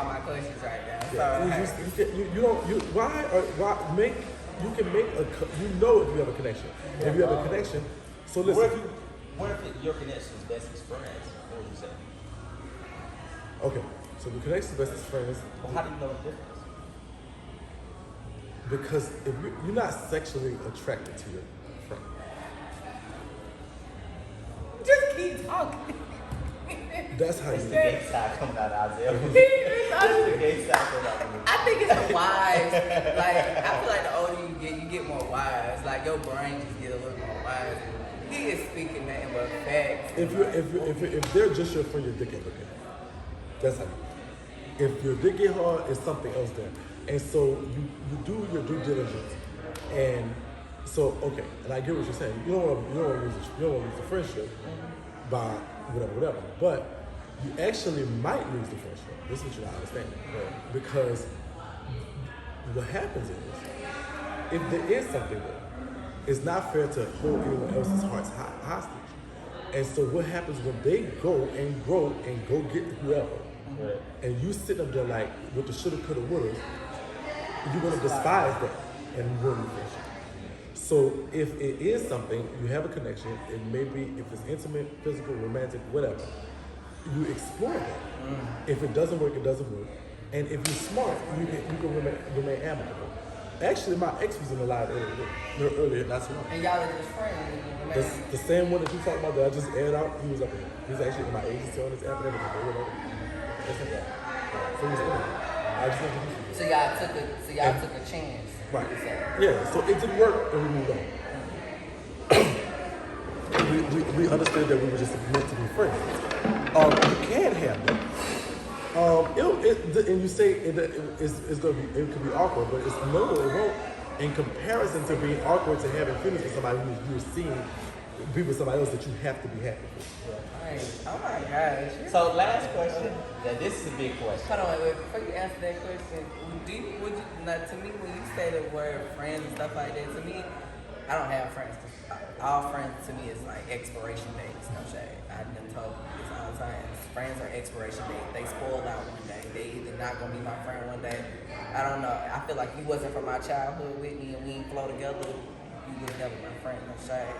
all my questions right now. Yeah. So, You can make you know if you have a connection. If you have a connection, so listen. What if your connection is best as friends? What would you say? Okay, so the connection is best as friends. Well, how do you know the difference? Because if you're not sexually attracted to your friend. just keep talking. That's how It's you the gay side coming out of Isaiah. It's It's the gay side coming out of I think it's the wise. Like, I feel like the older you get more wise. Like, your brain just get a little more wise. He is speaking nothing but facts. if they're just your friend, your dick ain't looking. That's how you. If your dick get hard, it's something else there. And so you do your due diligence, and so okay. And I get what you're saying. You don't want to lose the friendship by whatever. But you actually might lose the friendship. This is what you're not understanding. Right. Because what happens is, if there is something there, it's not fair to hold anyone else's hearts hostage. And so what happens when they go and grow and go get whoever, Right. and you sit up there like with the shoulda, coulda, wouldas, you're gonna despise that and ruin the friendship. So if it is something, you have a connection, it may be, if it's intimate, physical, romantic, whatever, you explore that. If it doesn't work, it doesn't work. And if you're smart, you can remain amicable. Actually, my ex was in the live earlier, not so long. And y'all are just friends. The same one that you talked about that I just aired out, he was up there. He's actually in my agency on this app and everything. That's it. So he's in there. I just introduced you. So y'all took a chance. Right. you said. Yeah, so it didn't work and we moved on. we understood that we were just meant to be friends. You can have that. And you say it's gonna be, it could be awkward, but it won't. In comparison to being awkward to having feelings with somebody who you're seeing be with somebody else that you have to be happy with. Right. Oh my gosh. So last question. Now this is a big question. Hold on, wait, before you answer that question, would you, like, to me, when you say the word friends and stuff like that, to me, I don't have friends. All friends to me is like expiration dates, no shade. I've been told this all the time. Friends are expiration dates. They spoil out one day. They either not gonna be my friend one day. I don't know. I feel like you wasn't from my childhood with me and we didn't flow together. You was never my friend, no shade.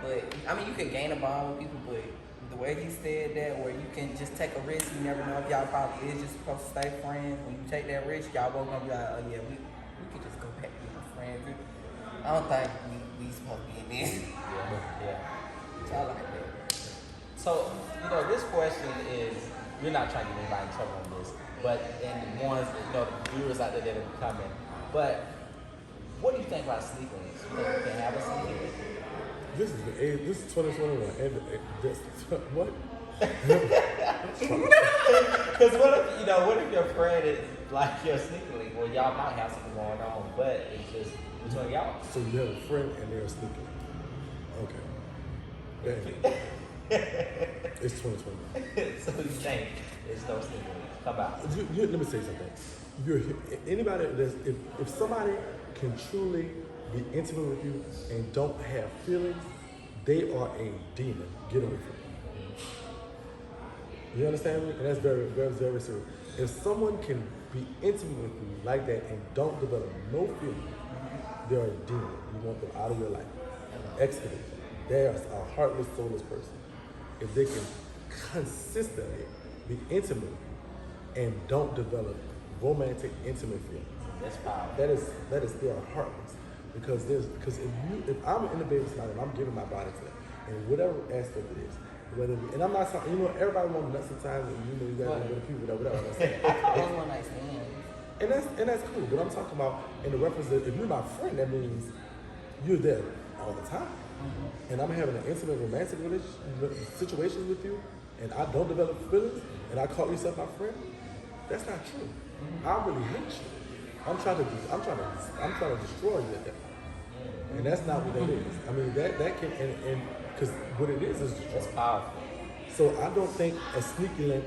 But I mean, you can gain a bond with people, but the way he said that, where you can just take a risk, you never know if y'all probably is just supposed to stay friends. When you take that risk, y'all both gonna be like, oh yeah, we could just go back to being friends. I don't think we supposed to be in this. Yeah. So I like that. So, this question is, we're not trying to get anybody in trouble on this, but, and the ones, the viewers out there that are coming, but what do you think about sneaking links? You think we can have a sneaking link? This is 2021, and this what? Because what if your friend is like your sneaker link? Well, y'all might have something going on, but it's just between y'all. So you have a friend and they're sneaking. Okay. Damn. It's 2020. So you think it's no sneaker link? Come out. Let me say something. Anybody if somebody can truly be intimate with you and don't have feelings, they are a demon. Get away from them. You understand me? And that's very, very, very serious. If someone can be intimate with you like that and don't develop no feelings, they're a demon. You want them out of your life. Excavate them. They are a heartless, soulless person. If they can consistently be intimate with you and don't develop romantic, intimate feelings, That's powerful. that is they are heartless. Because if I'm in the baby side and I'm giving my body to them, in whatever aspect it is, and I'm not talking, everybody wants nuts sometimes, and you guys want to people whatever. Those one night stands. And that's cool. But I'm talking about in the reference that if you're my friend, that means you're there all the time. And I'm having an intimate, romantic situation with you, and I don't develop feelings, and I call yourself my friend. That's not true. I really hate you. I'm trying to destroy you at that point. And that's not what that is. I mean, that can, and because what it is That's powerful. so I don't think a sneaky link,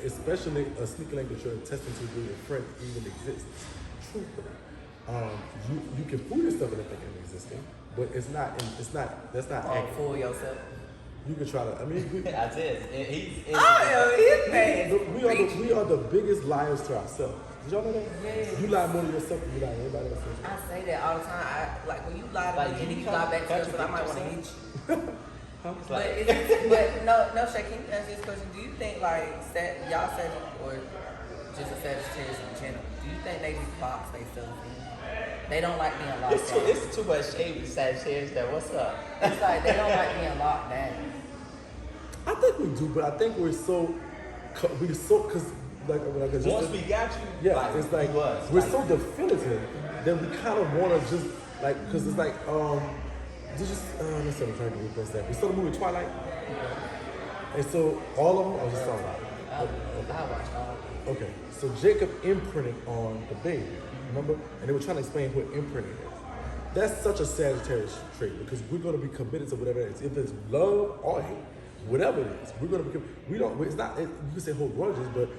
especially a sneaky link that you're attesting to with your friend, even exists. Truthfully, you can fool yourself into thinking it's existing, but that's not Or accurate. fool yourself. You can try to. I mean, I said, he's Oh, his man. we are the biggest liars to ourselves. Did y'all know that? Yes. You lie more to yourself than you lie to everybody else. I say that all the time. Like when you lie to Like, me and then you you lie back to contradict yourself, I might want to yourself? hit you. It's But like, no, Shay, can you answer this question? Do you think like y'all said or just a Sagittarius in general? Do you think they just box themselves in? They don't like being locked down. it's too much shade with Sagittarius there. What's up? It's like they don't like being locked down. I think we do, but I think we're so because like just Once we got you, yeah, it's like us. we're Like, so definitive that we kind of want to just like because it's like let's say I'm trying to replace that. We saw the movie Twilight, and so all of them are just talking about. I watched all. Okay, so Jacob imprinted on the baby, remember? And they were trying to explain what imprinting is. That's such a Sagittarius trait because we're going to be committed to whatever it is. If it's love or hate, whatever it is, we're going to be. We don't. It's not. You can say hold grudges, but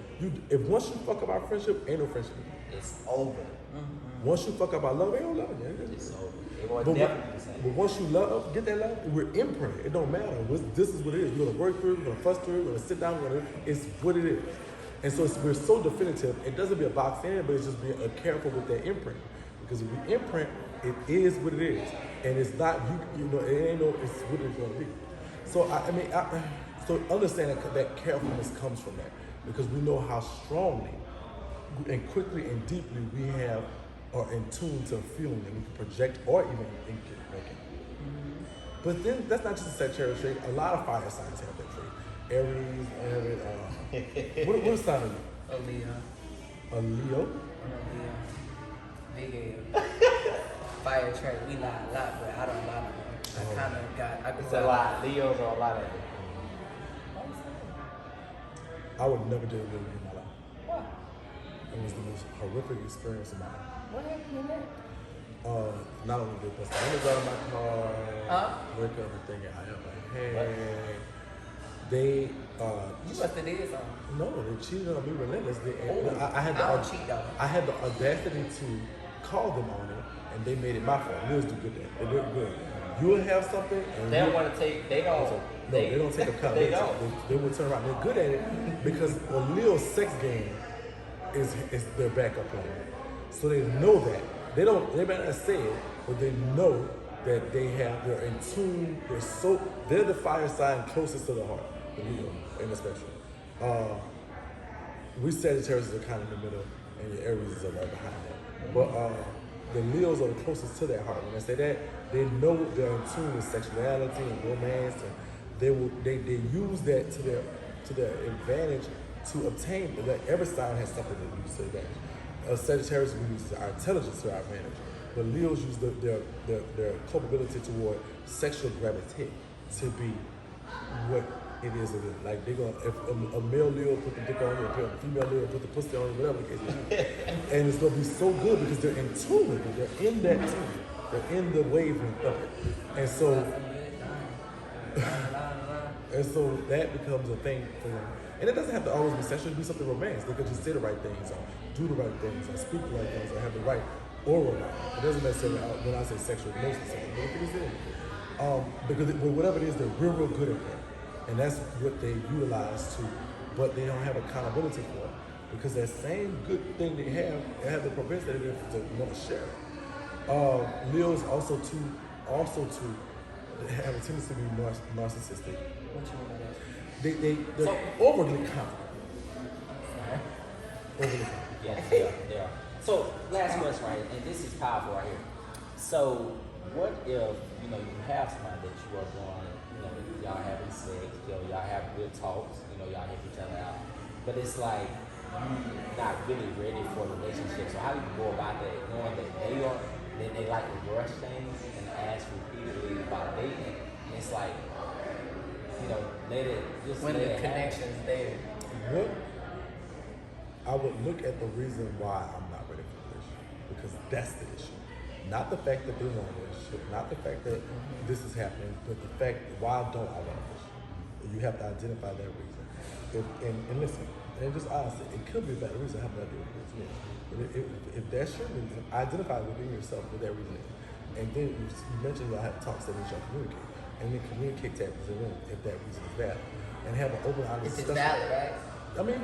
if once you fuck up our friendship, ain't no friendship. it's over. Once you fuck up our love, ain't no love. It's over. It will But, never be the same. but once you love, get that love, we're imprinted. It don't matter. This is what it is. We're gonna work through it. We're gonna fuss through it. We're gonna sit down. It's what it is. And so we're so definitive. It doesn't be a box in, but it's just being careful with that imprint. Because if we imprint, it is what it is, and it's not you know it ain't no. It's what it's gonna be. So so understand that carefulness comes from that because we know how strongly and quickly and deeply we are in tune to a feeling that we can project or even think it. But then that's not just a Sagittarius trait. A lot of fire signs have that trait. Aries, what sign are you? Oh, Leo. A Leo? Big L. Fire trait. We lie a lot, but I don't lie no more. I kind of got. I It's a lot. Leos are a lot of it. I would never do a Leo in my life. What? It was the most horrific experience of my life. What happened in that? Not only did they bust the windows out of my car, break everything I ever had. They, You must have did something. no, they cheated on me relentlessly. Oh, And I don't cheat though. I had the audacity to call them on it, and they made it my fault. Leos do good at They do it good. You'll have something, and They don't want to take. They don't. no, they don't take accountability. They don't. They will turn around. They're good at it because a Leo's sex game is their backup plan. So they know that. They may not say it, but they know that they're in tune. They're the fire sign closest to the heart, the Leo in the spectrum. We Sagittarius are kind of in the middle, and your Aries are right behind that. But the Leos are the closest to their heart. When I say that, they know they're in tune with sexuality and romance, and they use that to their advantage to obtain. Like every sign has something that use to advantage. Sagittarius we use our intelligence to our advantage, but Leos use their culpability toward sexual gravity to be what it is. Like they're gonna if a male Leo put the dick on you, or a female Leo put the pussy on you, whatever the case is, and it's gonna be so good because they're in tune with it. They're in that tune. They're in the wavelength of it, and so that becomes a thing for them. And it doesn't have to always be sexual. It can be something romance. They could just say the right things, or do the right things, or speak the right things, or have the right aura. It doesn't necessarily, when I say sexual, mostly sexual, but it is it. Because whatever it is, they're real good at that. And that's what they utilize to, but they don't have accountability for it. Because that same good thing they have the propensity to want to share it. Leos also to have a tendency to be narcissistic. What you mean by that? They're overly confident. Overly confident. Yeah, they are. So last question, right? And this is powerful right here. So what if you have somebody that you are going, y'all having sex, y'all have good talks, y'all help each other out, but it's like you're not really ready for a relationship. So how do you go about that, knowing that they like to rush things and ask repeatedly about dating? And it's like, let it just When let the it connection's there. What I would look at the reason why I'm not ready for a relationship, because that's the issue. Not the fact that they want a relationship, not the fact that this is happening, but the fact why don't I want a relationship? You have to identify that reason. And listen, and just honestly, it could be a bad reason. I have no idea what it is. But if that's your reason, identify within yourself what that reason is. And then you mentioned y'all have talks that y'all communicate. and then communicate that to them if that reason is valid, and have an open, honest If it's discussion. valid, right? I mean,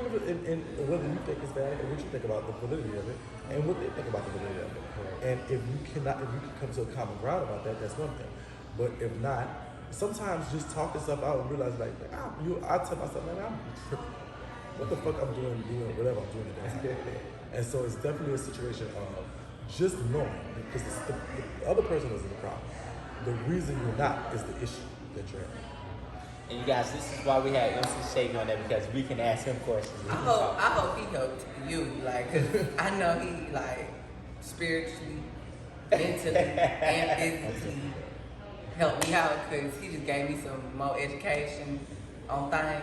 and whether you think it's valid, and what you think about the validity of it, and what they think about the validity of it. And if you can come to a common ground about that, that's one thing. But if not, sometimes just talking stuff out and realize like, I tell myself, man, I'm tripping. What the fuck I'm doing whatever I'm doing today. And so it's definitely a situation of just knowing, because the other person isn't the problem. The reason you're not is the issue that you're having. And you guys, this is why we have MC Shake on there, because we can ask him questions. I hope he helped you, like, 'cause I know he, like, spiritually, mentally, and physically helped me out, because he just gave me some more education on things.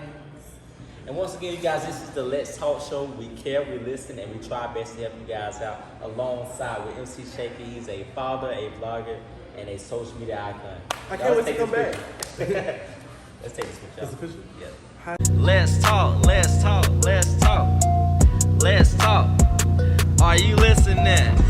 And once again, you guys, this is the Let's Talk Show. We care, we listen, and we try our best to help you guys out alongside with MC Shaky. He's a father, a vlogger, and a social media icon. I can't wait to come back. Let's take this picture. That's a picture? Yeah. Let's talk, let's talk, let's talk, let's talk. Are you listening?